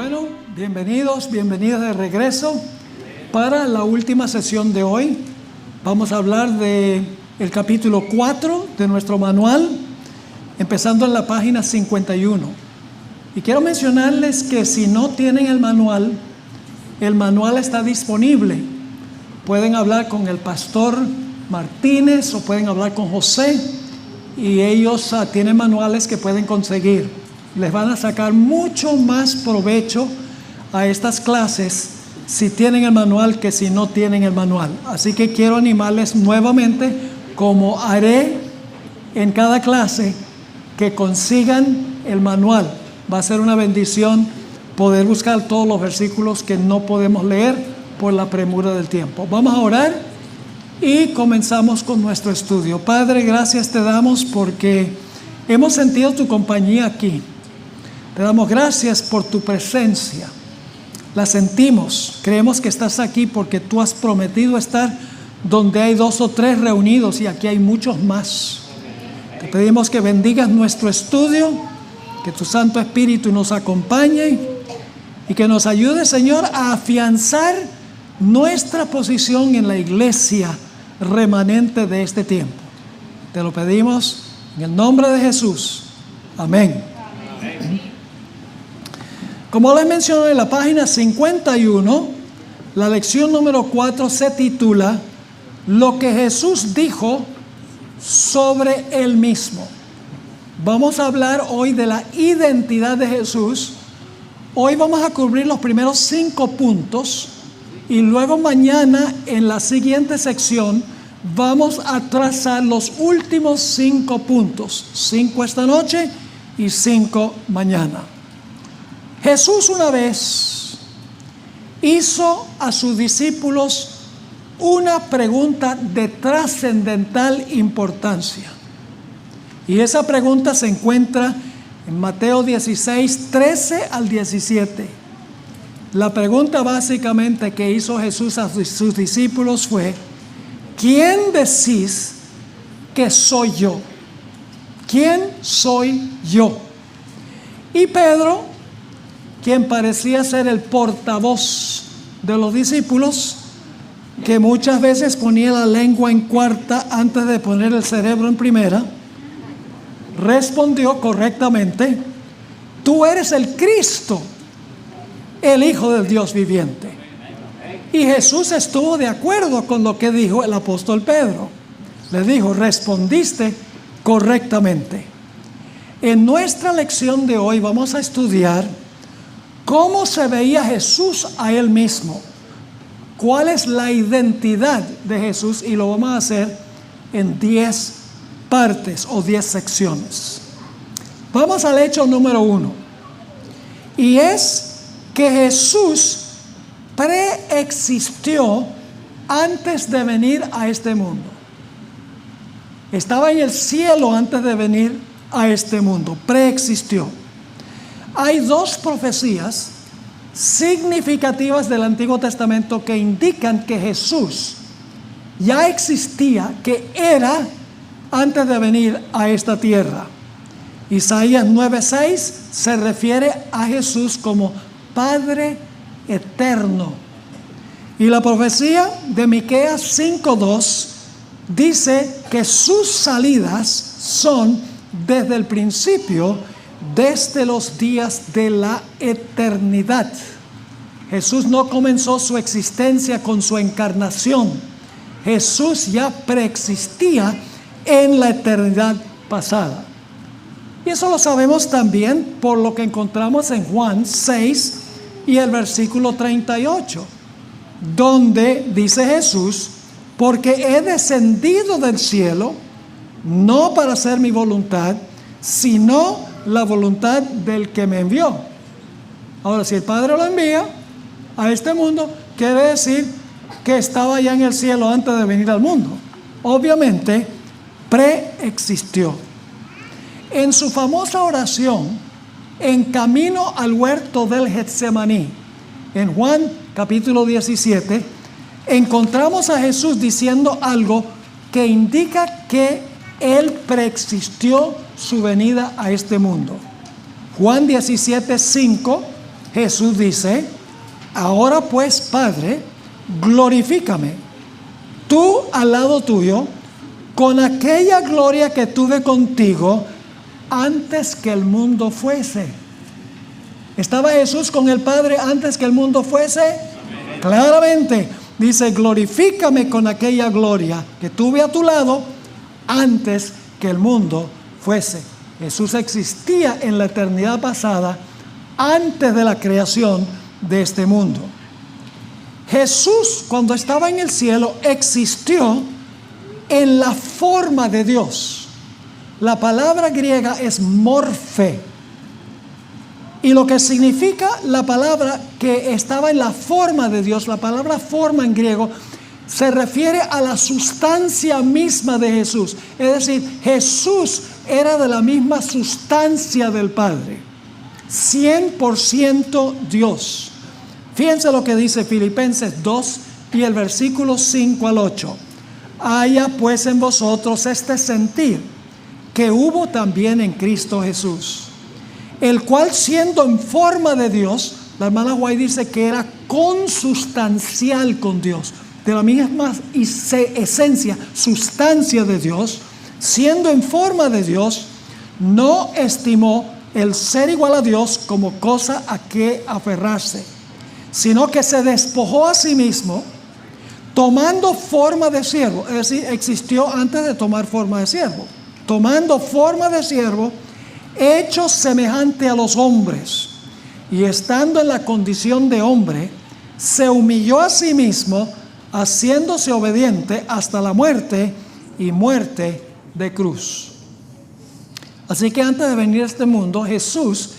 Bueno, bienvenidos, bienvenidas de regreso para la última sesión de hoy. Vamos a hablar del capítulo 4 de nuestro manual, empezando en la página 51. Y quiero mencionarles que si no tienen el manual está disponible. Pueden hablar con el pastor Martínez o pueden hablar con José y ellos tienen manuales que pueden conseguir. Les van a sacar mucho más provecho a estas clases si tienen el manual que si no tienen el manual. Así que quiero animarles nuevamente, como haré en cada clase, que consigan el manual. Va a ser una bendición poder buscar todos los versículos que no podemos leer por la premura del tiempo. Vamos a orar y comenzamos con nuestro estudio. Padre, gracias te damos porque hemos sentido tu compañía aquí. Te damos gracias por tu presencia. La sentimos. Creemos que estás aquí porque tú has prometido estar donde hay 2 o 3 reunidos y aquí hay muchos más. Te pedimos que bendigas nuestro estudio, que tu Santo Espíritu nos acompañe y que nos ayude, Señor, a afianzar nuestra posición en la iglesia remanente de este tiempo. Te lo pedimos en el nombre de Jesús. Amén. Amén. Como les mencioné en la página 51, la lección número 4 se titula Lo que Jesús dijo sobre Él mismo. Vamos a hablar hoy de la identidad de Jesús. Hoy vamos a cubrir los primeros 5 puntos y luego mañana en la siguiente sección vamos a trazar los últimos 5 puntos. 5 esta noche y 5 mañana. Jesús una vez hizo a sus discípulos una pregunta de trascendental importancia. Y esa pregunta se encuentra en Mateo 16, 13 al 17. La pregunta básicamente que hizo Jesús a sus discípulos fue: ¿quién decís que soy yo? ¿Quién soy yo? Y Pedro, quien parecía ser el portavoz de los discípulos, que muchas veces ponía la lengua en cuarta antes de poner el cerebro en primera, respondió correctamente: tú eres el Cristo, el Hijo del Dios viviente. Y Jesús estuvo de acuerdo con lo que dijo el apóstol Pedro. Le dijo: respondiste correctamente. En nuestra lección de hoy vamos a estudiar cómo se veía Jesús a Él mismo, cuál es la identidad de Jesús, y lo vamos a hacer en 10 partes o 10 secciones. Vamos al hecho número 1, y es que Jesús preexistió antes de venir a este mundo. Estaba en el cielo antes de venir a este mundo, preexistió. Hay 2 profecías significativas del Antiguo Testamento que indican que Jesús ya existía, que era antes de venir a esta tierra. Isaías 9:6 se refiere a Jesús como Padre eterno. Y la profecía de Miqueas 5:2 dice que sus salidas son desde el principio, desde los días de la eternidad. Jesús no comenzó su existencia con su encarnación. Jesús ya preexistía en la eternidad pasada. Y eso lo sabemos también por lo que encontramos en Juan 6 y el versículo 38, donde dice Jesús: porque he descendido del cielo no para hacer mi voluntad, sino la voluntad del que me envió. Ahora, si el Padre lo envía a este mundo, quiere decir que estaba ya en el cielo antes de venir al mundo. Obviamente, preexistió. En su famosa oración, en camino al huerto del Getsemaní, en Juan capítulo 17, encontramos a Jesús diciendo algo que indica que Él preexistió su venida a este mundo. Juan 17:5, Jesús dice: ahora pues, Padre, glorifícame tú al lado tuyo con aquella gloria que tuve contigo antes que el mundo fuese. ¿Estaba Jesús con el Padre antes que el mundo fuese? Amén. Claramente dice: glorifícame con aquella gloria que tuve a tu lado antes que el mundo fuese. Jesús existía en la eternidad pasada, antes de la creación de este mundo. Jesús, cuando estaba en el cielo, existió en la forma de Dios. La palabra griega es morfe, y lo que significa la palabra que estaba en la forma de Dios, la palabra forma en griego, se refiere a la sustancia misma de Jesús. Es decir, Jesús era de la misma sustancia del Padre, 100% Dios. Fíjense lo que dice Filipenses 2 y el versículo 5 al 8. Haya pues en vosotros este sentir que hubo también en Cristo Jesús, el cual, siendo en forma de Dios, la hermana White dice que era consustancial con Dios, de la misma esencia, sustancia de Dios, siendo en forma de Dios, no estimó el ser igual a Dios como cosa a que aferrarse, sino que se despojó a sí mismo, tomando forma de siervo. Es decir, existió antes de tomar forma de siervo. Tomando forma de siervo, hecho semejante a los hombres, y estando en la condición de hombre, se humilló a sí mismo, haciéndose obediente hasta la muerte, y muerte de cruz. Así que antes de venir a este mundo, Jesús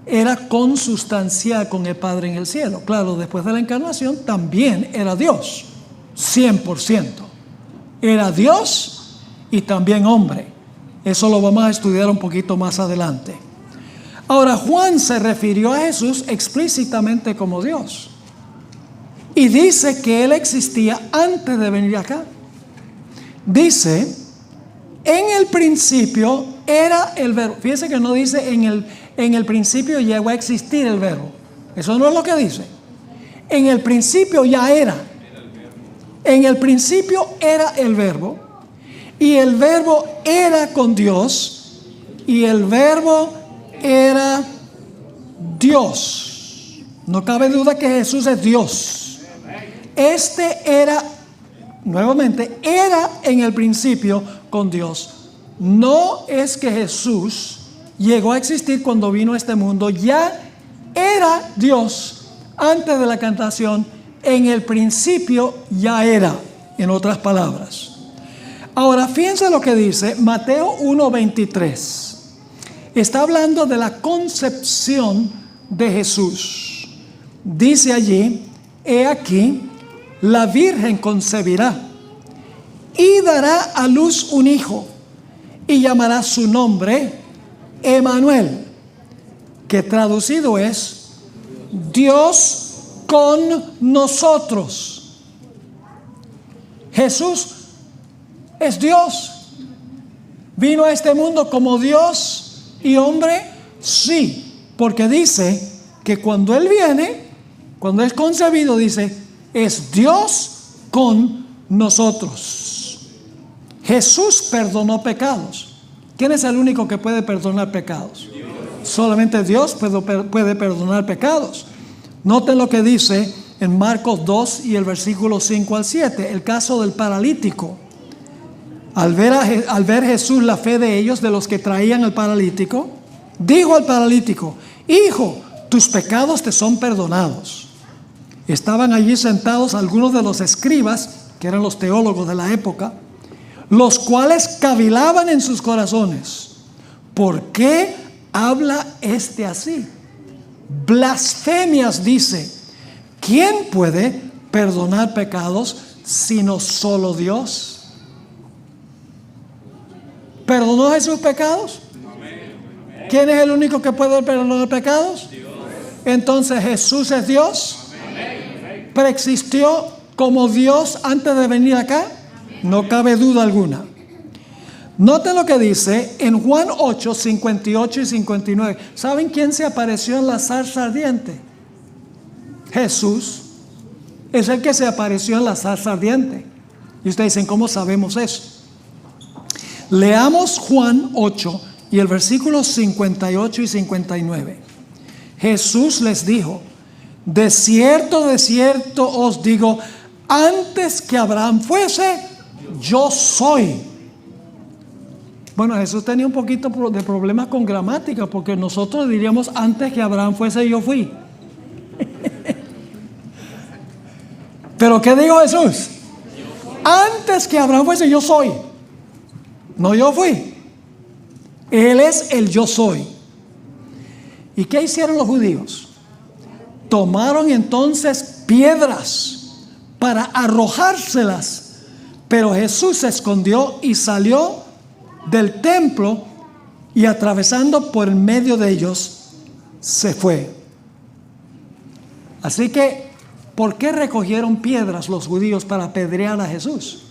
era consustancial con el Padre en el cielo. Claro, después de la encarnación también era Dios, 100%. Era Dios y también hombre. Eso lo vamos a estudiar un poquito más adelante. Ahora, Juan se refirió a Jesús explícitamente como Dios, y dice que Él existía antes de venir acá. Dice: en el principio era el verbo. Fíjense que no dice en el principio llegó a existir el verbo. Eso no es lo que dice. En el principio ya era. En el principio era el verbo, y el verbo era con Dios, y el verbo era Dios. No cabe duda que Jesús es Dios. Este era, nuevamente, era en el principio con Dios. No es que Jesús llegó a existir cuando vino a este mundo. Ya era Dios antes de la encarnación. En el principio ya era, en otras palabras. Ahora, fíjense lo que dice Mateo 1:23. Está hablando de la concepción de Jesús. Dice allí: he aquí, la Virgen concebirá y dará a luz un hijo, y llamará su nombre Emmanuel, que traducido es Dios con nosotros. Jesús es Dios. ¿Vino a este mundo como Dios y hombre? Sí, porque dice que cuando Él viene, cuando es concebido, dice, es Dios con nosotros. Jesús perdonó pecados. ¿Quién es el único que puede perdonar pecados? Dios. Solamente Dios puede perdonar pecados. Noten lo que dice en Marcos 2 y el versículo 5 al 7, el caso del paralítico. Al ver Jesús la fe de ellos, de los que traían al paralítico, dijo al paralítico: hijo, tus pecados te son perdonados. Estaban allí sentados algunos de los escribas, que eran los teólogos de la época, los cuales cavilaban en sus corazones: ¿por qué habla este así? Blasfemias dice. ¿Quién puede perdonar pecados sino solo Dios? ¿Perdonó Jesús pecados? ¿Quién es el único que puede perdonar pecados? Dios. Entonces, ¿Jesús es Dios? Amén. ¿Preexistió como Dios antes de venir acá? No cabe duda alguna. Noten lo que dice en Juan 8, 58 y 59. ¿Saben quién se apareció en la zarza ardiente? Jesús es el que se apareció en la zarza ardiente. Y ustedes dicen, ¿cómo sabemos eso? Leamos Juan 8 y el versículo 58 y 59. Jesús les dijo: de cierto os digo, antes que Abraham fuese, yo soy. Bueno, Jesús tenía un poquito de problemas con gramática, porque nosotros diríamos, antes que Abraham fuese, yo fui. ¿Pero qué dijo Jesús? Antes que Abraham fuese, yo soy. No, yo fui. Él es el yo soy. ¿Y qué hicieron los judíos? Tomaron entonces piedras para arrojárselas, pero Jesús se escondió y salió del templo, y atravesando por el medio de ellos se fue. Así que, ¿por qué recogieron piedras los judíos para apedrear a Jesús?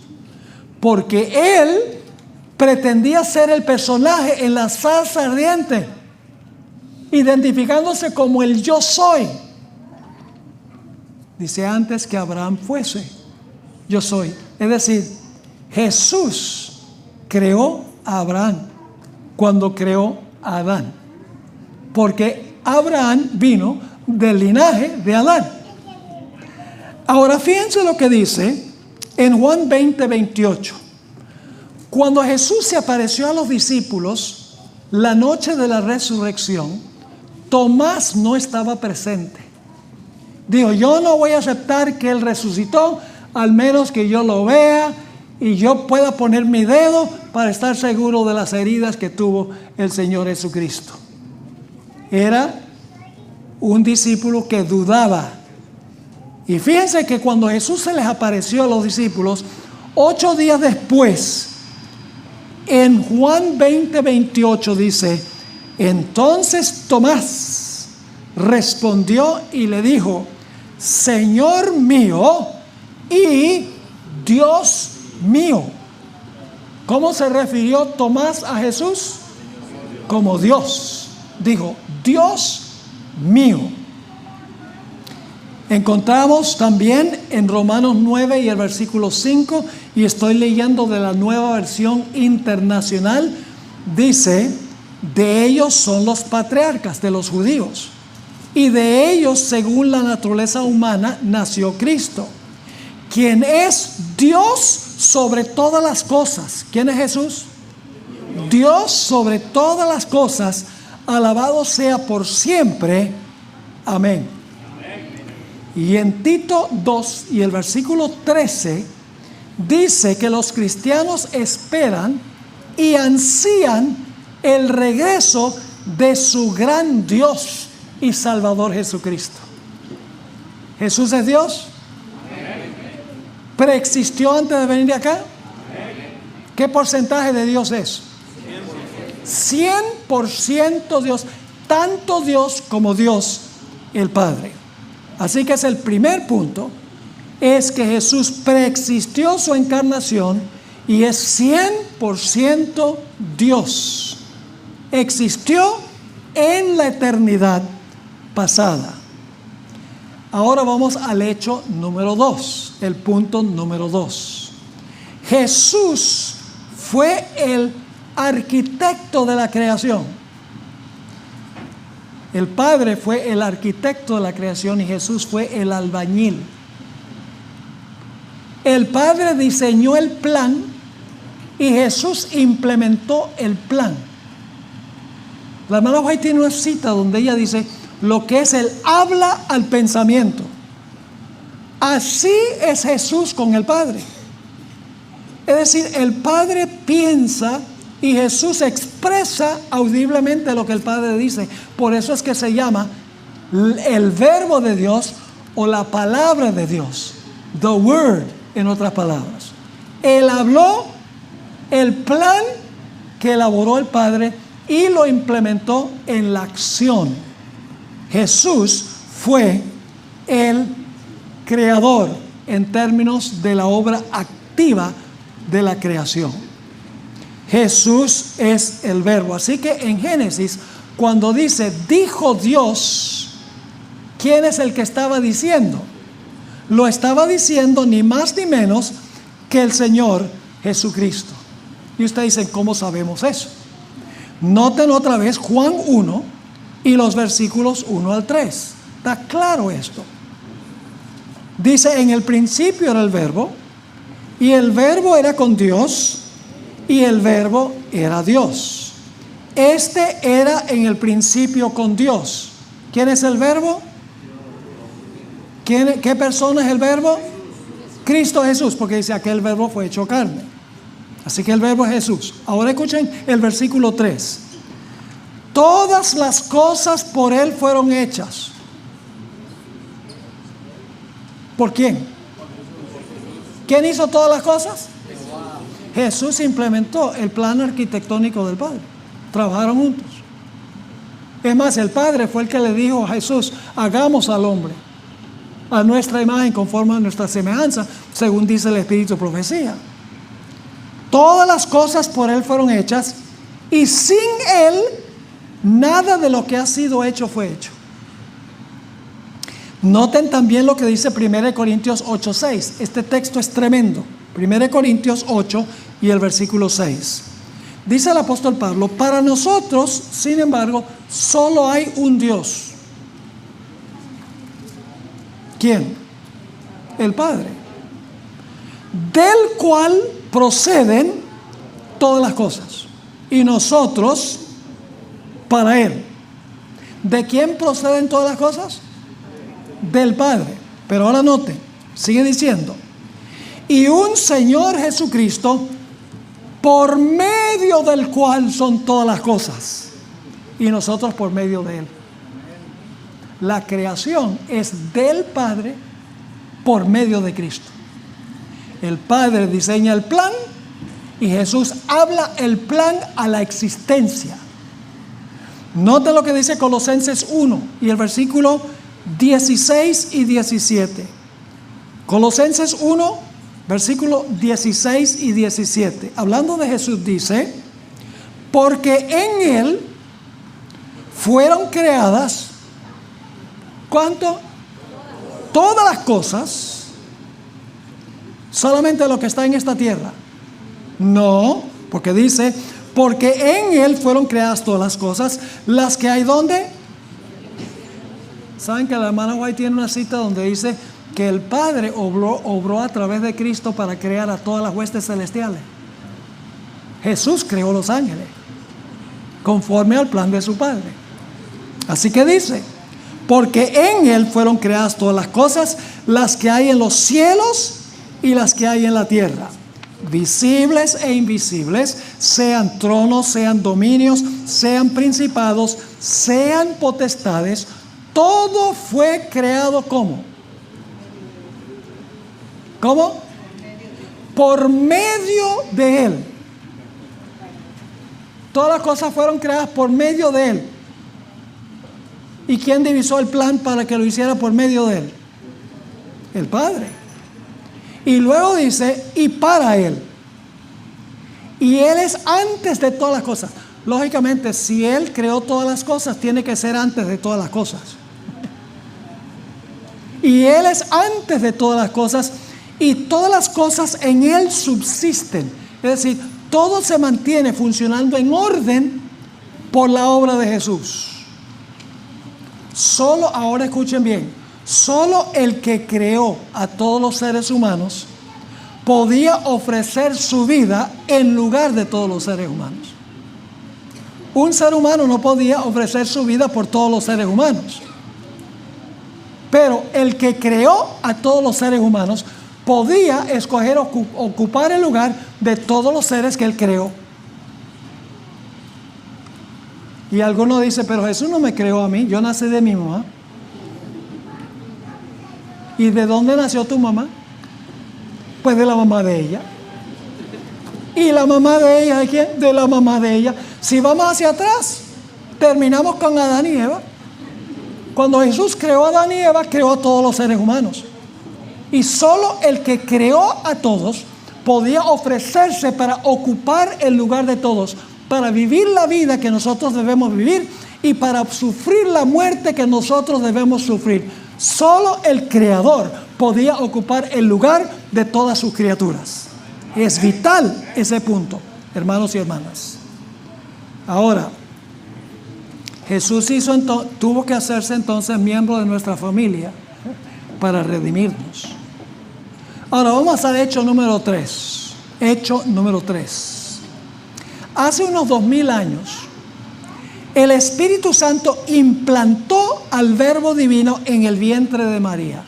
Porque él pretendía ser el personaje en la zarza ardiente, identificándose como el yo soy. Dice, antes que Abraham fuese, yo soy. Es decir, Jesús creó a Abraham cuando creó a Adán, porque Abraham vino del linaje de Adán. Ahora fíjense lo que dice en Juan 20, 28. Cuando Jesús se apareció a los discípulos la noche de la resurrección, Tomás no estaba presente. Dijo, yo no voy a aceptar que Él resucitó, al menos que yo lo vea y yo pueda poner mi dedo para estar seguro de las heridas que tuvo el Señor Jesucristo. Era un discípulo que dudaba. Y fíjense que cuando Jesús se les apareció a los discípulos, 8 días después, en Juan 20, 28 dice, entonces Tomás respondió y le dijo, Señor mío y Dios mío. ¿Cómo se refirió Tomás a Jesús? Como Dios. Dijo, Dios mío. Encontramos también en Romanos 9 y el versículo 5, y estoy leyendo de la Nueva Versión Internacional, dice, de ellos son los patriarcas, de los judíos, y de ellos, según la naturaleza humana, nació Cristo, quien es Dios sobre todas las cosas. ¿Quién es Jesús? Dios sobre todas las cosas, alabado sea por siempre. Amén. Y en Tito 2 y el versículo 13 dice que los cristianos esperan y ansían el regreso de su gran Dios y Salvador Jesucristo. ¿Jesús es Dios? ¿Preexistió antes de venir acá? ¿Qué porcentaje de Dios es? 100% Dios, tanto Dios como Dios el Padre. Así que es el primer punto, es que Jesús preexistió su encarnación y es 100% Dios. Existió en la eternidad pasada. Ahora vamos al hecho número 2, el punto número 2. Jesús fue el arquitecto de la creación. El Padre fue el arquitecto de la creación y Jesús fue el albañil. El Padre diseñó el plan y Jesús implementó el plan. La hermana White tiene una cita donde ella dice, lo que es el habla al pensamiento. Así es Jesús con el Padre. Es decir, el Padre piensa y Jesús expresa audiblemente lo que el Padre dice. Por eso es que se llama el verbo de Dios o la palabra de Dios. The word, en otras palabras. Él habló el plan que elaboró el Padre y lo implementó en la acción. Jesús fue el creador en términos de la obra activa de la creación. Jesús es el verbo. Así que en Génesis, cuando dice, dijo Dios, ¿quién es el que estaba diciendo? Lo estaba diciendo ni más ni menos que el Señor Jesucristo. Y usted dice, ¿cómo sabemos eso? Noten otra vez Juan 1 y los versículos 1 al 3. Está claro esto. Dice, en el principio era el verbo, y el verbo era con Dios, y el verbo era Dios. Este era en el principio con Dios. ¿Quién es el verbo? ¿Qué persona es el verbo? Cristo Jesús, porque dice, aquel verbo fue hecho carne. Así que el verbo es Jesús. Ahora escuchen el versículo 3. Todas las cosas por Él fueron hechas. ¿Por quién? ¿Quién hizo todas las cosas? Jesús implementó el plan arquitectónico del Padre. Trabajaron juntos. Es más, el Padre fue el que le dijo a Jesús, hagamos al hombre a nuestra imagen, conforme a nuestra semejanza, según dice el Espíritu de profecía. Todas las cosas por Él fueron hechas, y sin Él nada de lo que ha sido hecho fue hecho. Noten también lo que dice 1 Corintios 8:6. Este texto es tremendo. 1 Corintios 8 y el versículo 6. Dice el apóstol Pablo, para nosotros, sin embargo, solo hay un Dios. ¿Quién? El Padre, del cual proceden todas las cosas, y nosotros para Él. ¿De quién proceden todas las cosas? Del Padre. Pero ahora note, sigue diciendo, y un Señor Jesucristo, por medio del cual son todas las cosas, y nosotros por medio de Él. La creación es del Padre por medio de Cristo. El Padre diseña el plan y Jesús habla el plan a la existencia. Note lo que dice Colosenses 1 y el versículo 16 y 17. Colosenses 1, versículo 16 y 17. Hablando de Jesús dice, porque en Él fueron creadas, ¿cuánto? Todas las cosas. ¿Solamente lo que está en esta tierra? No, porque dice, porque en Él fueron creadas todas las cosas, las que hay ¿dónde? ¿Saben que la hermana White tiene una cita donde dice que el Padre obró a través de Cristo para crear a todas las huestes celestiales? Jesús creó los ángeles conforme al plan de su Padre. Así que dice, porque en Él fueron creadas todas las cosas, las que hay en los cielos y las que hay en la tierra, visibles e invisibles, sean tronos, sean dominios, sean principados, sean potestades. Todo fue creado ¿cómo? ¿Cómo? Por medio de Él. Todas las cosas fueron creadas por medio de Él. ¿Y quién divisó el plan para que lo hiciera por medio de Él? El Padre. Y luego dice, y para Él. Y Él es antes de todas las cosas. Lógicamente, si Él creó todas las cosas, tiene que ser antes de todas las cosas. Y Él es antes de todas las cosas, y todas las cosas en Él subsisten. Es decir, todo se mantiene funcionando en orden por la obra de Jesús. Solo, ahora escuchen bien, solo el que creó a todos los seres humanos podía ofrecer su vida en lugar de todos los seres humanos. Un ser humano no podía ofrecer su vida por todos los seres humanos. Pero el que creó a todos los seres humanos podía escoger ocupar el lugar de todos los seres que Él creó. Y alguno dice, pero Jesús no me creó a mí, yo nací de mi mamá. ¿Y de dónde nació tu mamá? Pues de la mamá de ella. ¿Y la mamá de ella de quién? De la mamá de ella. Si vamos hacia atrás, terminamos con Adán y Eva. Cuando Jesús creó a Adán y Eva, creó a todos los seres humanos. Y solo el que creó a todos podía ofrecerse para ocupar el lugar de todos, para vivir la vida que nosotros debemos vivir y para sufrir la muerte que nosotros debemos sufrir. Solo el Creador podía ocupar el lugar de todas sus criaturas. Es vital ese punto, hermanos y hermanas. Ahora, Jesús tuvo que hacerse entonces miembro de nuestra familia para redimirnos. Ahora vamos al hecho número 3. Hecho número 3. Hace unos 2000 años, el Espíritu Santo implantó al Verbo Divino en el vientre de María.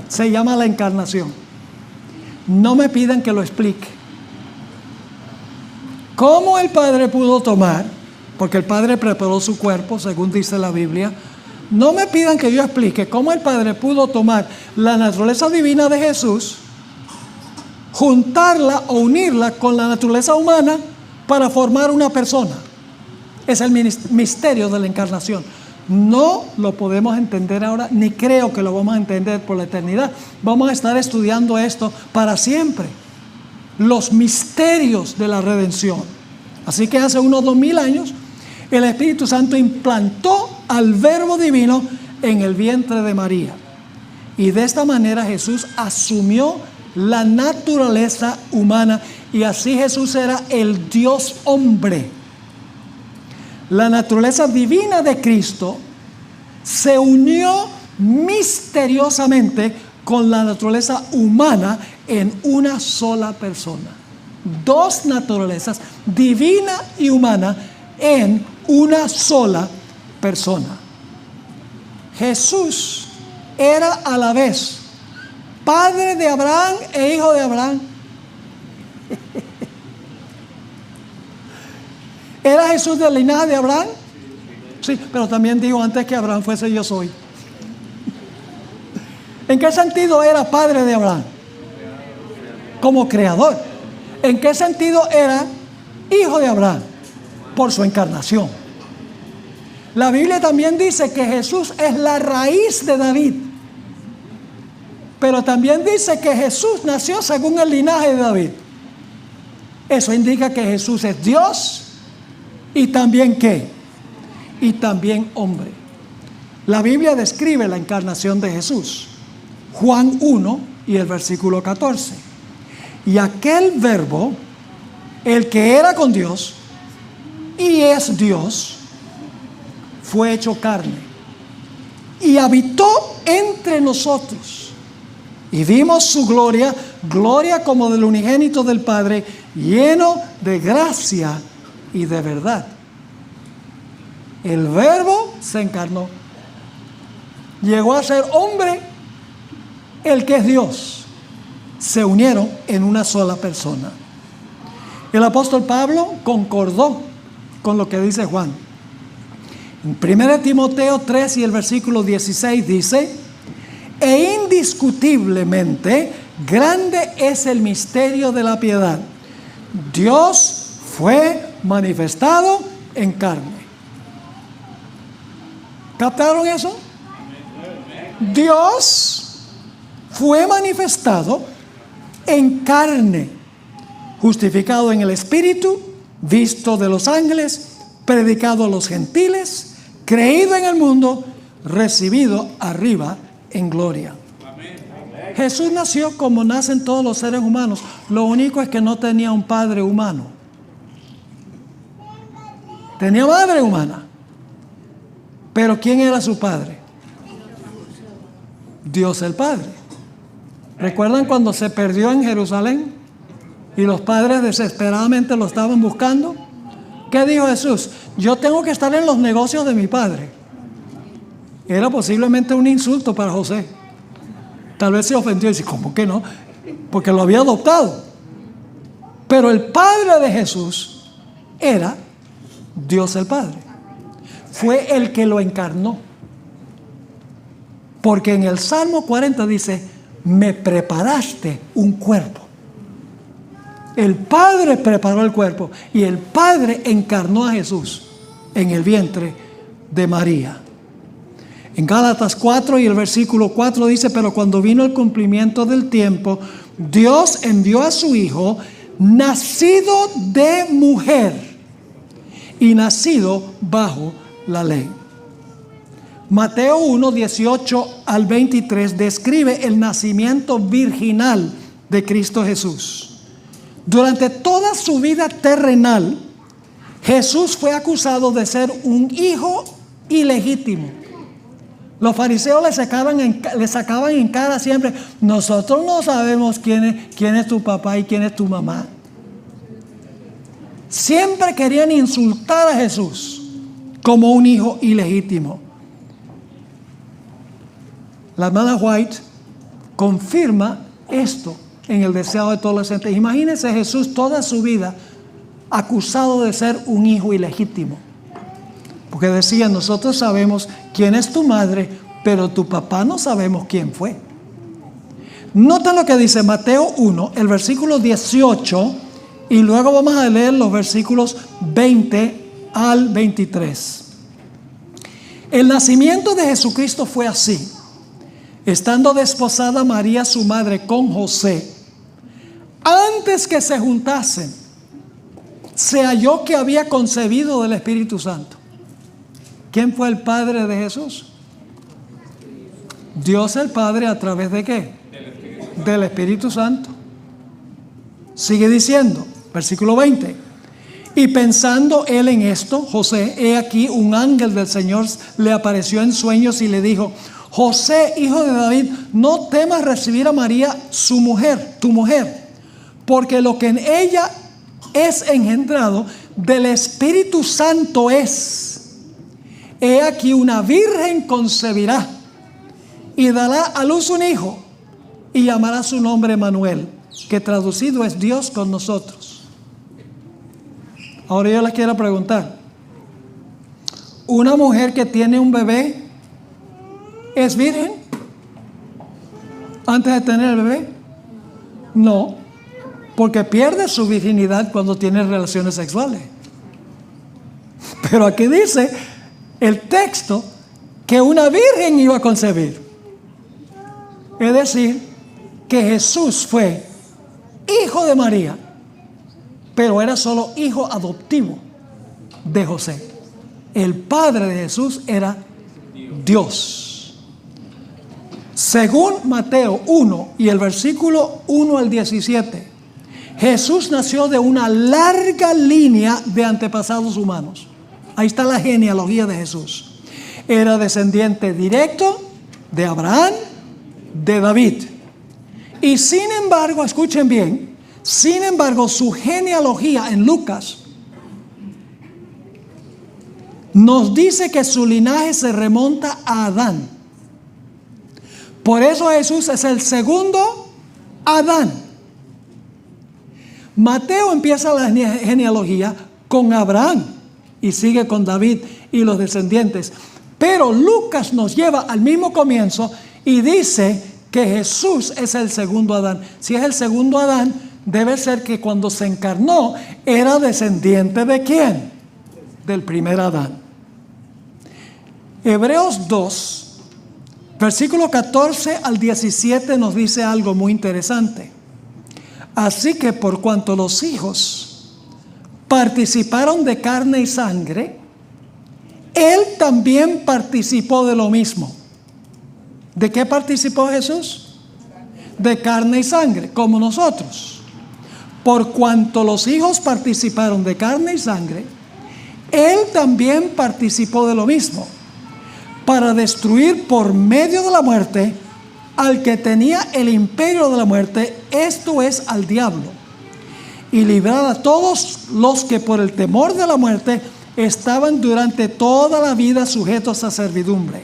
Se llama la encarnación. No me pidan que lo explique. ¿Cómo el Padre pudo tomar? Porque el Padre preparó su cuerpo, según dice la Biblia. No me pidan que yo explique cómo el Padre pudo tomar la naturaleza divina de Jesús, juntarla o unirla con la naturaleza humana para formar una persona. Es el misterio de la encarnación. No lo podemos entender ahora, ni creo que lo vamos a entender por la eternidad. Vamos a estar estudiando esto para siempre. Los misterios de la redención. Así que hace unos 2000 años, el Espíritu Santo implantó al Verbo Divino en el vientre de María. Y de esta manera Jesús asumió la naturaleza humana. Y así Jesús era el Dios hombre. La naturaleza divina de Cristo se unió misteriosamente con la naturaleza humana en una sola persona. Dos naturalezas, divina y humana, en una sola persona. Jesús era a la vez padre de Abraham e hijo de Abraham. ¿Era Jesús del linaje de Abraham? Sí, pero también dijo antes que Abraham fuese yo soy. ¿En qué sentido era padre de Abraham? Como creador. ¿En qué sentido era hijo de Abraham? Por su encarnación. La Biblia también dice que Jesús es la raíz de David. Pero también dice que Jesús nació según el linaje de David. Eso indica que Jesús es Dios. ¿Y también qué? Y también hombre. La Biblia describe la encarnación de Jesús. Juan 1 y el versículo 14. Y aquel Verbo, el que era con Dios y es Dios, fue hecho carne y habitó entre nosotros. Y vimos su gloria, gloria como del unigénito del Padre, lleno de gracia y de verdad. El Verbo se encarnó. Llegó a ser hombre, el que es Dios. Se unieron en una sola persona. El apóstol Pablo concordó con lo que dice Juan. En 1 Timoteo 3 y el versículo 16 dice: e indiscutiblemente grande es el misterio de la piedad. Dios fue manifestado en carne. ¿Captaron eso? Dios fue manifestado en carne, justificado en el Espíritu, visto de los ángeles, predicado a los gentiles, creído en el mundo, recibido arriba en gloria. Jesús nació como nacen todos los seres humanos. Lo único es que no tenía un padre humano. Tenía madre humana. Pero ¿quién era su padre? Dios el Padre. ¿Recuerdan cuando se perdió en Jerusalén y los padres desesperadamente lo estaban buscando? ¿Qué dijo Jesús? Yo tengo que estar en los negocios de mi padre. Era posiblemente un insulto para José. Tal vez se ofendió y dice, ¿cómo que no? Porque lo había adoptado. Pero el padre de Jesús era Dios el Padre. Fue el que lo encarnó. Porque en el Salmo 40 dice, me preparaste un cuerpo. El Padre preparó el cuerpo y el Padre encarnó a Jesús en el vientre de María. En Gálatas 4 y el versículo 4 dice: pero cuando vino el cumplimiento del tiempo, Dios envió a su Hijo, nacido de mujer y nacido bajo la ley. Mateo 1, 18 al 23 describe el nacimiento virginal de Cristo Jesús. Durante toda su vida terrenal, Jesús fue acusado de ser un hijo ilegítimo. Los fariseos le sacaban en cara siempre: nosotros no sabemos quién es tu papá y quién es tu mamá. Siempre querían insultar a Jesús como un hijo ilegítimo. La hermana White confirma esto en el Deseado de todos los adolescentes. Imagínense Jesús toda su vida acusado de ser un hijo ilegítimo. Porque decía: nosotros sabemos quién es tu madre, pero tu papá no sabemos quién fue. Noten lo que dice Mateo 1, el versículo 18, y luego vamos a leer los versículos 20 al 23. El nacimiento de Jesucristo fue así. Estando desposada María su madre con José, antes que se juntasen, se halló que había concebido del Espíritu Santo. ¿Quién fue el padre de Jesús? Dios el Padre, ¿a través de qué? Del Espíritu Santo. Sigue diciendo, versículo 20: y pensando él en esto, José, he aquí un ángel del Señor le apareció en sueños y le dijo: José, hijo de David, no temas recibir a María, su mujer, tu mujer, porque lo que en ella es engendrado del Espíritu Santo es. He aquí una virgen concebirá y dará a luz un hijo y llamará su nombre Emmanuel, que traducido es Dios con nosotros. Ahora yo les quiero preguntar: ¿una mujer que tiene un bebé es virgen antes de tener el bebé? No, porque pierde su virginidad cuando tiene relaciones sexuales. Pero aquí dice el texto que una virgen iba a concebir. Es decir, que Jesús fue hijo de María, pero era solo hijo adoptivo de José. El padre de Jesús era Dios. Según Mateo 1 y el versículo 1 al 17, Jesús nació de una larga línea de antepasados humanos. Ahí está la genealogía de Jesús. Era descendiente directo de Abraham, de David. Y sin embargo, escuchen bien, sin embargo, su genealogía en Lucas nos dice que su linaje se remonta a Adán. Por eso Jesús es el segundo Adán. Mateo empieza la genealogía con Abraham y sigue con David y los descendientes. Pero Lucas nos lleva al mismo comienzo y dice que Jesús es el segundo Adán. Si es el segundo Adán, debe ser que cuando se encarnó era descendiente ¿de quién? Del primer Adán. Hebreos 2, versículo 14 al 17 nos dice algo muy interesante. Así que por cuanto los hijos participaron de carne y sangre, Él también participó de lo mismo. ¿De qué participó Jesús? De carne y sangre, como nosotros. Por cuanto los hijos participaron de carne y sangre, Él también participó de lo mismo, para destruir por medio de la muerte al que tenía el imperio de la muerte, esto es, al diablo, y librar a todos los que por el temor de la muerte estaban durante toda la vida sujetos a servidumbre.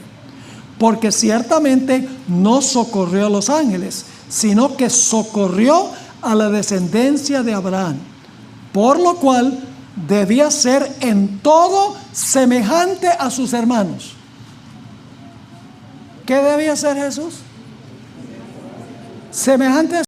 Porque ciertamente no socorrió a los ángeles, sino que socorrió a la descendencia de Abraham, por lo cual debía ser en todo semejante a sus hermanos. ¿Qué debía ser Jesús? Semejante a